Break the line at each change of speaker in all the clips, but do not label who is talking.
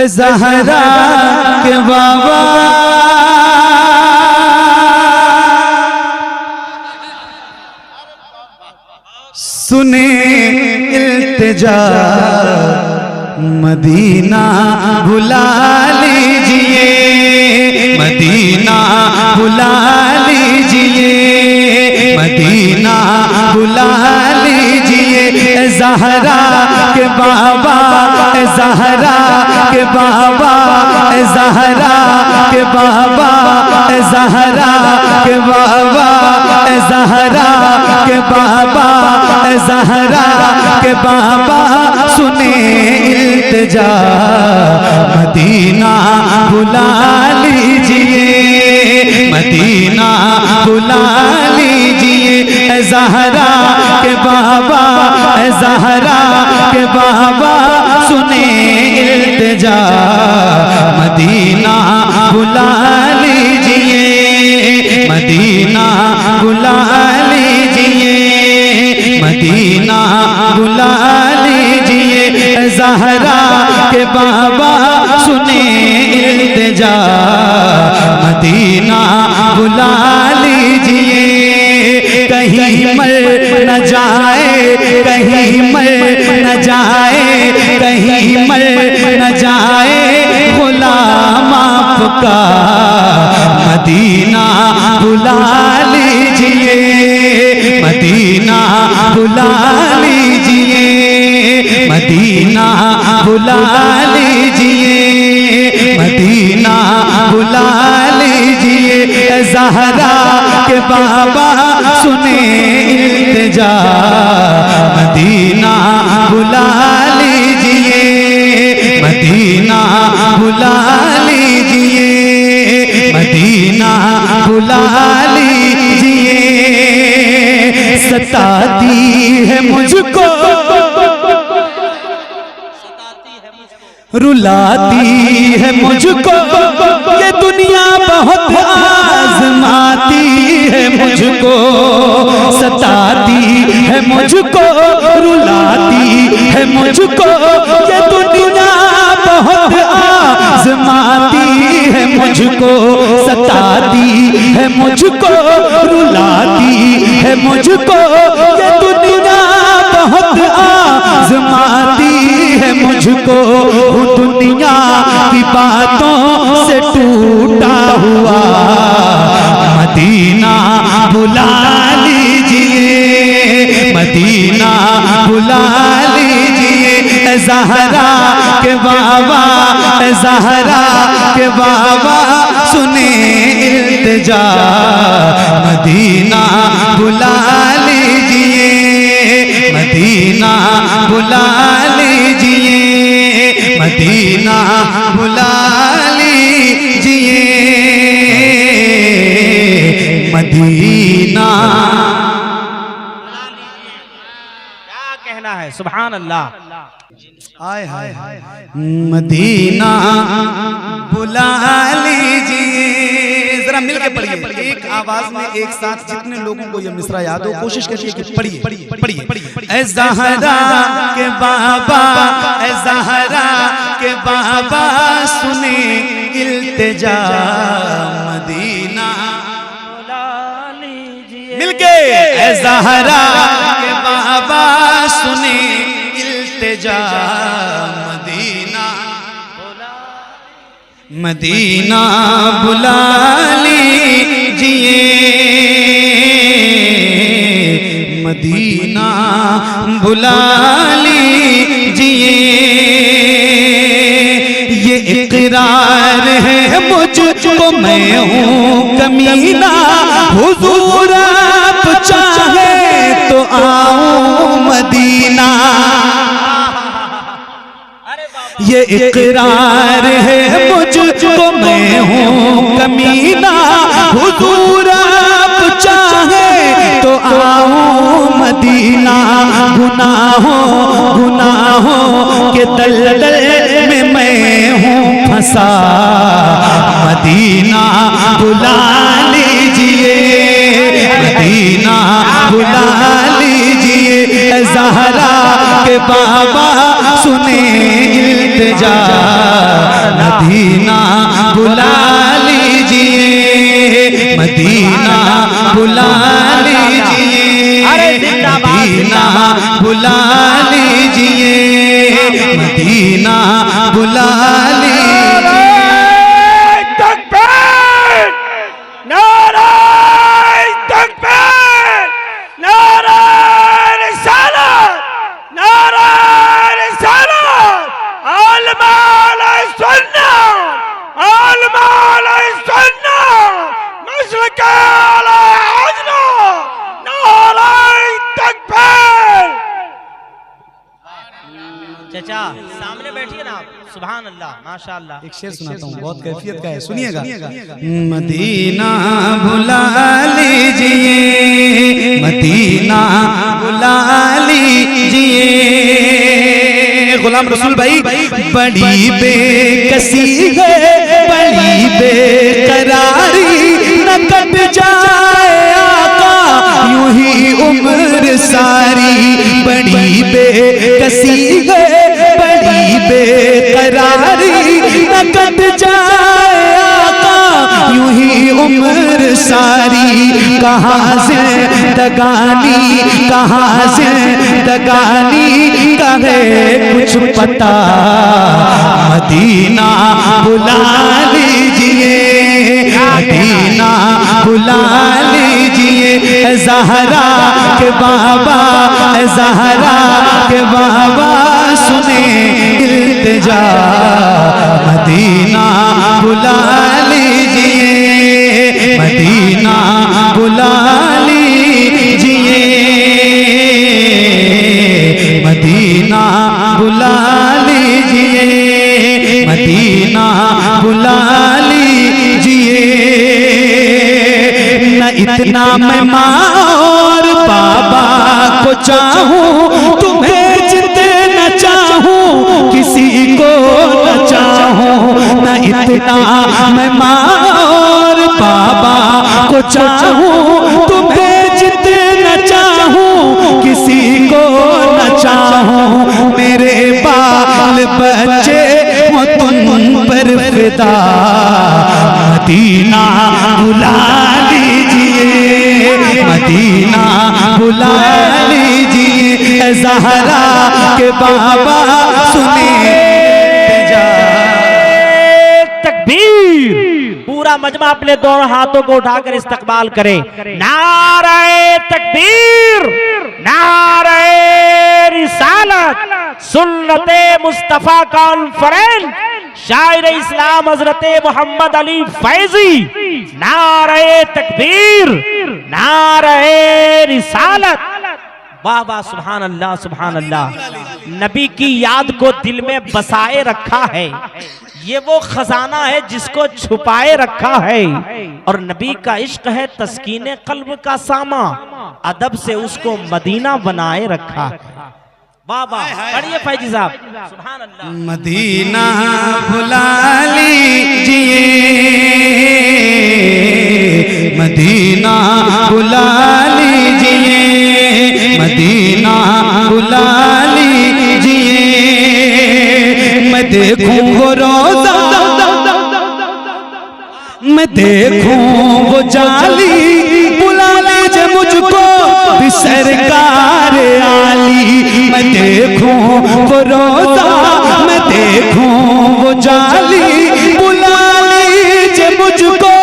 ज़हरा के बाबा सुने इल्तिजा, मदीना बुला लीजिए, मदीना बुला लीजिए, मदीना बुला लीजिए। ज़हरा के बाबा, ज़हरा के बाबा, ज़हरा के बाबा, ज़हरा के बाबा, ज़हरा के बाबा, ज़हरा के बाबा सुने इल्तिजा, मदीना बुला लीजिए, मदीना बुला लीजिए। ज़हरा के बाबा, ज़हरा के बाबा सुने इल्तिजा, मदीना बुला लीजिए, मदीना बुला लीजिए, मदीना बुला लीजिए। ज़हरा के बाबा सुने इल्तिजा, मदीना बुला लीजिए। कहीं मर न जाए, कहीं मर न जाए, कहीं मर न जाए गुलाम आपका, मदीना बुला लीजिए, मदीना बुला लीजिए, मदीना बुला लीजिए, मदीना बुला लीजिए। ज़हरा के बाबा सुने इल्तिजा, मदीना बुला लीजिए, मदीना बुला लीजिए, मदीना बुला लीजिए। सताती है मुझको, रुलाती है मुझको ये दुनिया, बहुत आज़माती है मुझको, सताती है मुझको, रुलाती है मुझको ये दुनिया, बहुत आज़माती है मुझको, सताती है मुझको, रुलाती है मुझको ये दुनिया, बहुत आज़माती है मुझको। दुनिया की बातों से टूटा हुआ, मदीना बुला लीजिए, मदीना बुला लीजिए। ज़हरा के बाबा, ज़हरा के बाबा सुने इल्तिजा, मदीना बुला लीजिए, मदीना बुला लीजिए, मदीना बुला लीजिए, मदीना।
क्या कहना है, सुभान अल्लाह।
आय हाय हाय, मदीना बुला लीजिए। जरा मिलके पढ़िए, एक आवाज में एक साथ, जितने लोगों को ये मिसरा याद हो कोशिश करिए कि पढ़िए पढ़िए। ऐ ज़हरा के बाबा, ऐ ज़हरा के बाबा सुने इल्तिजा, मदीना बुला लीजिए। मिलके ऐ ज़हरा के बाबा सुने इल्तिजा, मदीना मदीना बुला लीजिए, मदीना बुला लीजिए। ये इकरार है मुझको, मैं हूँ कमीना, हुजूर आप चाहे तो आऊं मदीना। ये इकरार है मुझको, मैं हूँ कमीना, हुजूर आप चाहे तो आऊं मदीना। गुनाहों के दलदल में मैं हूँ फंसा, मदीना बुला लीजिए, मदीना बुला लीजिए। ज़हरा के बाबा सुने इल्तिजा, मदीना बुला लीजिए, मदीना बुला लीजिए, मदीना बुला लीजिए, मदीना बुला लीजिए।
तकबीर, नारे तकबीर, नारे रिसालत, नारे रिसालत, आलमा अलैहिस्सलाम, आलमा अलैहिस्सलाम, मशरिक़ अलैहिस्सलाम, नारे तकबीर।
चाचा सामने बैठिए ना आप। सुभान अल्लाह, माशाअल्लाह।
एक शेर सुनाता हूँ, बहुत कैफियत का है, सुनिएगा। मदीना बुला लीजिए, मदीना बुला लीजिए। गुलाम रसूल भाई, बड़ी बेकसी है, बड़ी बेकरारी, न कट जाए आका यूं ही उम्र सारी। बड़ी बेकसी है, बड़ी बेकरारी, न कट जाए आका यूं ही उम्र सारी। कहाँ जिंदगानी, कहाँ जिंदगानी का है कुछ पता, मदीना बुला लीजिए, मदीना बुला लीजिए। ज़हरा के बाबा, ज़हरा के बाबा सुने इल्तिजा, मदीना बुला लीजिए, मदीना बुला लीजिए, मदीना बुला लीजिए, मदीना बुला लीजिए। न इतना मैं माँ और बाबा को चाहूं, तुम्हें जितना चाहूं किसी को न चाहूं। न इतना मैं माँ और बाबा को चाहूं, तुम्हें जितना चाहूं किसी को न चाहूं। मेरे बाल बच्चे वो तुम पर फिदा, मदीना बुला लीजिए, मदीना बुला लीजिए। ज़हरा के बाबा सुने
तकबीर। पूरा मजमा अपने दोनों हाथों को उठाकर इस्तकबाल करे। नारे तकबीर, नारे रिसालत, सुन्नते मुस्तफा कॉन्फ्रेंस, शायर इस्लाम हजरत मोहम्मद अली फैजी। नारे तकबीर, नारे रिसालत। वाह वाह, सुभान अल्लाह, सुभान अल्लाह। नबी की याद को दिल में बसाए रखा है, ये वो खजाना है जिसको छुपाए रखा है। और नबी का इश्क है तस्कीने कल्ब का सामा, अदब से उसको मदीना बनाए रखा है। वाह वाह, पढ़िए फैजी साहब। सुभान अल्लाह।
मदीना बुला लीजिए, मदीना बुला लीजिए, मदीना बुला लीजिए। मैं देखूं वो रोज़ा, मैं देखूं वो जाली, बुला लीजिए मुझको भी सरकार आली। मैं देखूं वो रोज़ा, मैं देखूं वो जाली, बुला लीजिए मुझको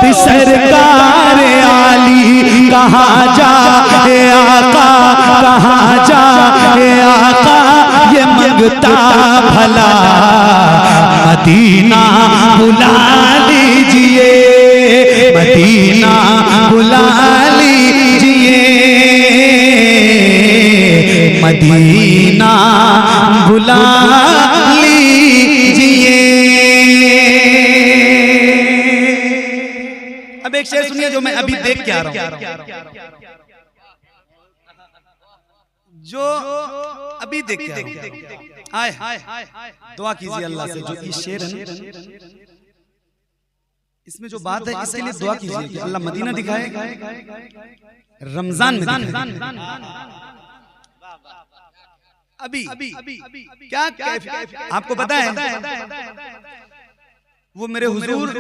भी सरकार आली। कहाँ जा ए आका, कहाँ जा ए आका, ये मंगता भला, मदीना बुला लीजिए, मदीना बुला लीजिए, मदीना बुला लीजिए। अब एक शेर सुनिए जो मैं अभी देख के आ रहा हूं, जो अभी देख के आ रहा हूं। आए दुआ कीजिए अल्लाह से, जो ये शेर है ना, इसमें जो बात है इसके लिए दुआ कीजिए कि अल्लाह मदीना दिखाए, रमजान में दिखाए। अभी क्या आपको पता है वो मेरे हुजूर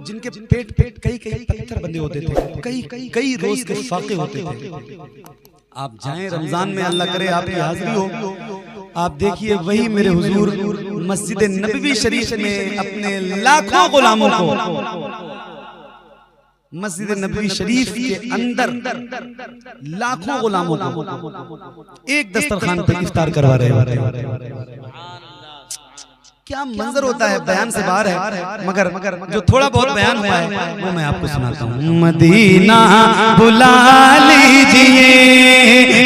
जिनके पेट पेट कई कई पत्थर बंधे होते थे, कई कई कई रोज के फाके होते थे। आप जाएं रमजान में, अल्लाह करे आपकी हाजिरी हो, आप देखिए वही मेरे हुजूर मस्जिद नबवी शरीफ में अपने लाखों गुलामों को, मस्जिद नबवी शरीफ के अंदर लाखों गुलामों को एक दस्तरखान पर इफ्तार करवा रहे हैं। क्या मंजर होता है, बयान से बाहर है, मगर जो थोड़ा बहुत बयान हुआ है वो मैं आपको सुनाता हूँ। मदीना बुला लीजिए,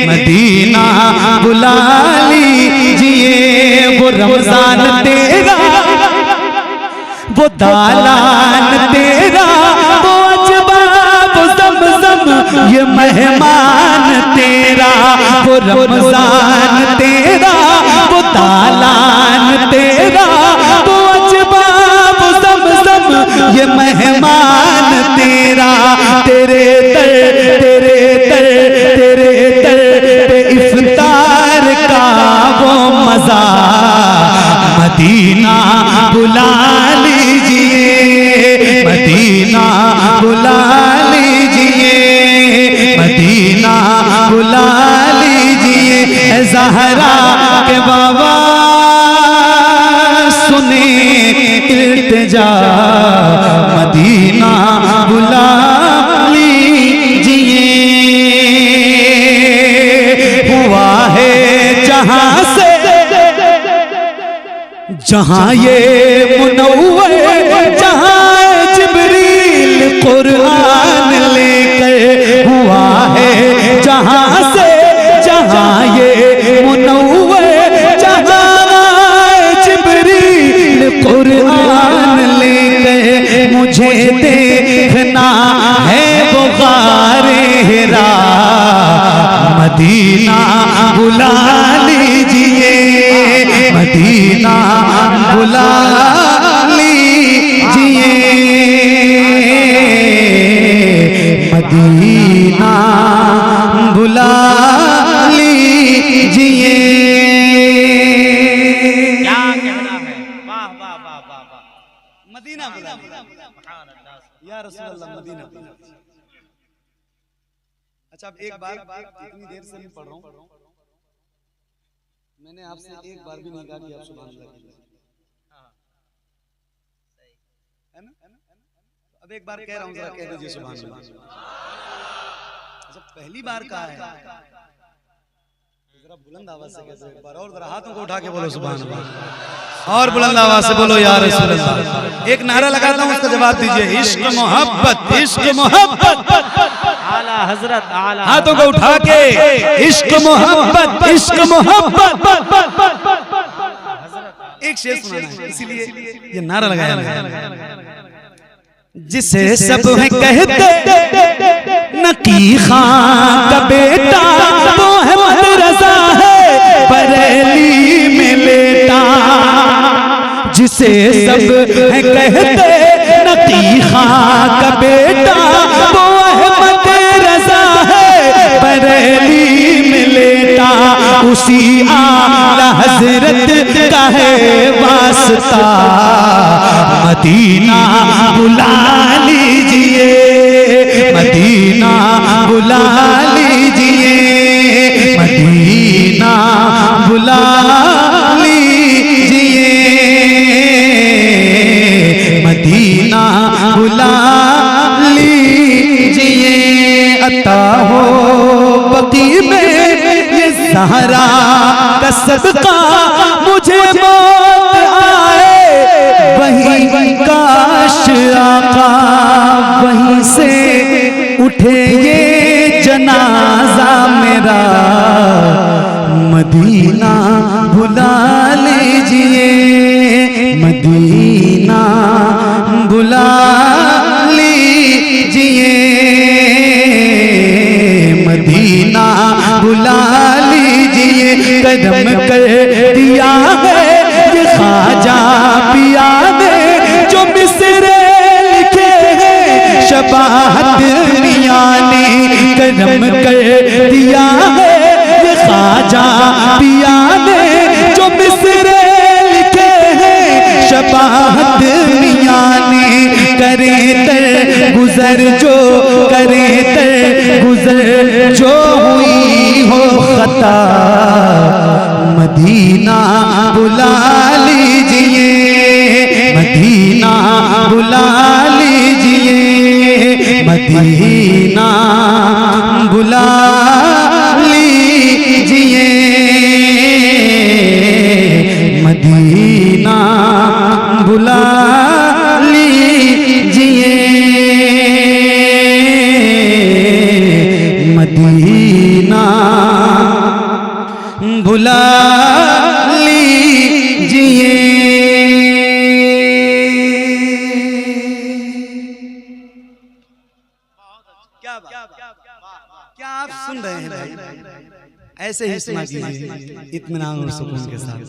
मदीना बुला लीजिए, वो रमजान तेरा, वो दालान तेरा, वो अजबाब ज़मज़म ये मेहमान तेरा, वो रमजान तेरा, वो दालान तेरा, वो अजबाब ज़मज़म ये मेहमान तेरा, तेरे दर तेरे दर तेरे दर पे इफ्तार का वो मज़ा, मदीना बुला लीजिए, मदीना बुला लीजिए, मदीना बुला लीजिए, ज़हरा के बाबा सुने इल्तिजा, मदीना बुला लीजिए। हुआ है जहां से जहां ये मुनव्वर, जहां जिब्रील कुरान लेकर, हुआ है जहां से जहां ये मुनव्वर, जहां जिब्रील कुरान लेकर, मुझे देखना है वो गारे हिरा, मदीना बुला लीजिए, मदीना बुला लीजिए, मदीना बुला लीजिए।
क्या कहना है, वाह वाह वाह वाह वाह,
मदीना बुला या रसूल अल्लाह, मदीना। अच्छा अब एक बार, इतनी देर से मैं पढ़ रहा हूँ, मैंने आपसे एक बार भी नहीं कहा कि आप सुभान अल्लाह कीजिए, है ना? अब एक बार कह रहा हूँ, जरा कह दीजिए सुभान अल्लाह। अच्छा पहली बार कहा है, जरा बुलंद आवाज से कहते एक बार, और जरा हाथों को उठा के बोलो सुभान अल्लाह, और बुलंद आवाज से बोलो या रसूल अल्लाह। एक नारा लगाता हूँ, उसका जवाब दीजिए, इश्क मोहब्बत, इश्क मोहब्बत,
आला हजरत, आला
हाथों को उठा के, इश्क मोहब्बत, इश्क मोहब्बत। एक शेर सुनाना है, इसीलिए ये नारा लगाया है। जिसे सब है कहते नकी खां का बेटा, वो है मदरसा है बरेली में लेटा, जिसे सब है कहते नकी खां का बेटा, वो है मदरसा है बरेली में लेटा, उसी आला हजरत का है वास्ता, मदीना बुला लीजिए, मदीना बुला लीजिए, मदीना बुला लीजिए, मदीना बुला लीजिए। अता हो बकी में ये ज़हरा का सदका, मुझे मौत आए वहीं काश आका, वहीं से उठे ये जनाजा मेरा, मदीना बुला लीजिए, मदीना बुला लीजिए, मदीना बुला लीजिए। कदम कर दिया है ये ख्वाजा पिया ने, जो मिसरे लिखे हैं शबाहत मियां ने, कदम कर दिया है ये ख्वाजा पिया ने, जो मिसरे लिखे हैं शबाहत मियां करे दर गुजर जो करे दर गुजर जो हुई हो खता मदीना बुला लीजिए मदीना बुला लीजिए मदीना बुला लीजिए मदीना बुला लीजिए मदीना बुला लीजिए। क्या आप सुन रहे हैं भाई? ऐसे ही सुना कीजिए इत्मीनान और सुकून के साथ।